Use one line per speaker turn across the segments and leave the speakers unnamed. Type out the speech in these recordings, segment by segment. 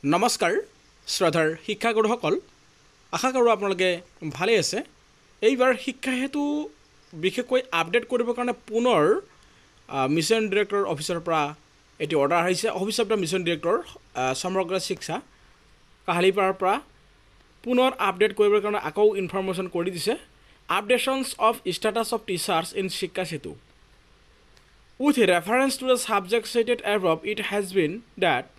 নমস্কাৰ শ্ৰদ্ধাৰ শিক্ষাগুৰুসকল আশা কৰোঁ আপোনালোকে ভালে আছে এইবাৰ শিক্ষা হেতু বিশেষকৈ আপডেট কৰিবৰ কাৰণে পুনৰ মিছন ডিৰেক্টৰ অফিচৰ পৰা এটি অৰ্ডাৰ আহিছে office of the mission director সমগ্ৰ শিক্ষা কাহালিপাৰাৰ পৰা পুনৰ আপডেট কৰিবৰ কাৰণে আকৌ ইনফৰমেশ্যন কৰি দিছে updations of status of teachers in Shiksha Setu with reference to the subject stated above it has been that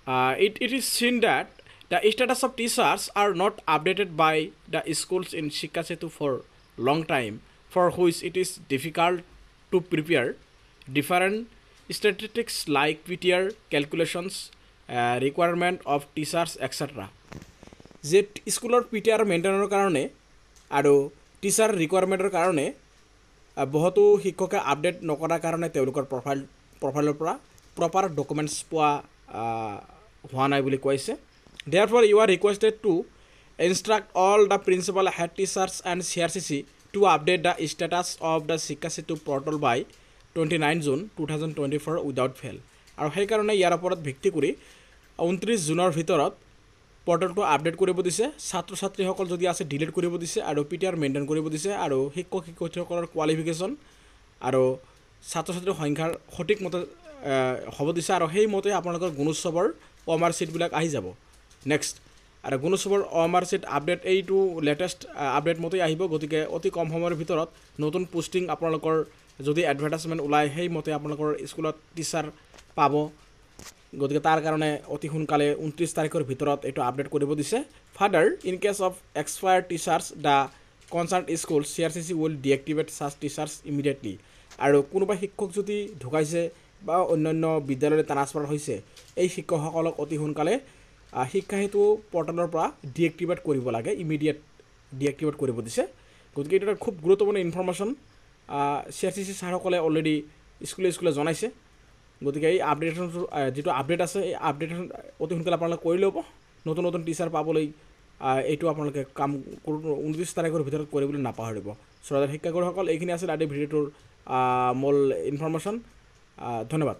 it is seen that the status of teachers are not updated by the schools in Shikha Setu for long time, for which it is difficult to prepare different statistics like PTR calculations, requirement of teachers, etc. যে স্কুলৰ PTR মেইনটেইনৰ কাৰণে আৰু teacher ৰিকুৱাৰমেণ্টৰ কাৰণে বহুতো শিক্ষকে update নকৰাৰ কাৰণে তেওঁলোকৰ প্ৰফাইলৰ পৰা প্ৰপাৰ ডকুমেণ্টছ পোৱা হোৱা নাই বুলি কৈছে therefore you are requested to instruct all the principal head teachers and CRCC to update the status of the Shikha Setu portal by 29 June 2024 without fail আৰু সেইকাৰণে ইয়াৰ ওপৰত ভিত্তি কৰি 29 জুনৰ ভিতৰত পৰ্টেলটো আপডেট কৰিব দিছে ছাত্ৰ ছাত্ৰীসকল যদি আছে ডিলিট কৰিব দিছে আৰু পিটিআৰ মেইনটেইন কৰিব দিছে আৰু শিক্ষক শিক্ষয়িত্ৰীসকলৰ কোৱালিফিকেশ্যন আৰু ছাত্ৰ ছাত্ৰীৰ সংখ্যাৰ সঠিক মতে হ'ব দিছে আৰু সেই মতে আপোনালোকৰ গুণোৎসৱৰ OMR চিটবিলাক আহি যাব নেক্সট আৰু গুণোৎসৱৰ OMR চিট আপডেট এইটো লেটেষ্ট আপডেট মতে আহিব গতিকে অতি কম সময়ৰ ভিতৰত নতুন পোষ্টিং আপোনালোকৰ যদি এডভাৰটাইজমেণ্ট ওলাই সেই মতে আপোনালোকৰ স্কুলত টিচাৰ পাব গতিকে তাৰ কাৰণে অতি সোনকালে 29 তাৰিখৰ ভিতৰত এইটো আপডেট কৰিব দিছে further in case of expire teachers the concerned school CRCC will deactivate such teachers immediately আৰু কোনোবা শিক্ষক যদি ঢুকাইছে বা অন্যান্য বিদ্যালয়লৈ ট্ৰান্সফাৰ হৈছে এই শিক্ষকসকলক অতি সোনকালে শিক্ষা হেতু পৰ্টেলৰ পৰা ডিএক্টিভেট কৰিব লাগে ইমিডিয়েট ডিএক্টিভেট কৰিব দিছে গতিকে এইটো খুব গুৰুত্বপূৰ্ণ ইনফৰমেশ্যন CRCC ছাৰসকলে অলৰেডি স্কুলে জনাইছে গতিকে এই আপডেটটো যেটো আপডেট আছে এই আপডেটটো অতি সোনকালে আপোনালোকে কৰি ল'ব নতুন টিচাৰ পাবলৈ এইটো আপোনালোকে কাম 29 তাৰিখৰ ভিতৰত কৰিবলৈ নাপাহৰিব শ্ৰদ্ধাৰ শিক্ষাগুৰুসকল এইখিনি আছিল আজি ভিডিঅ'টোৰ মূল ইনফৰমেশ্যন ধন্যবাদ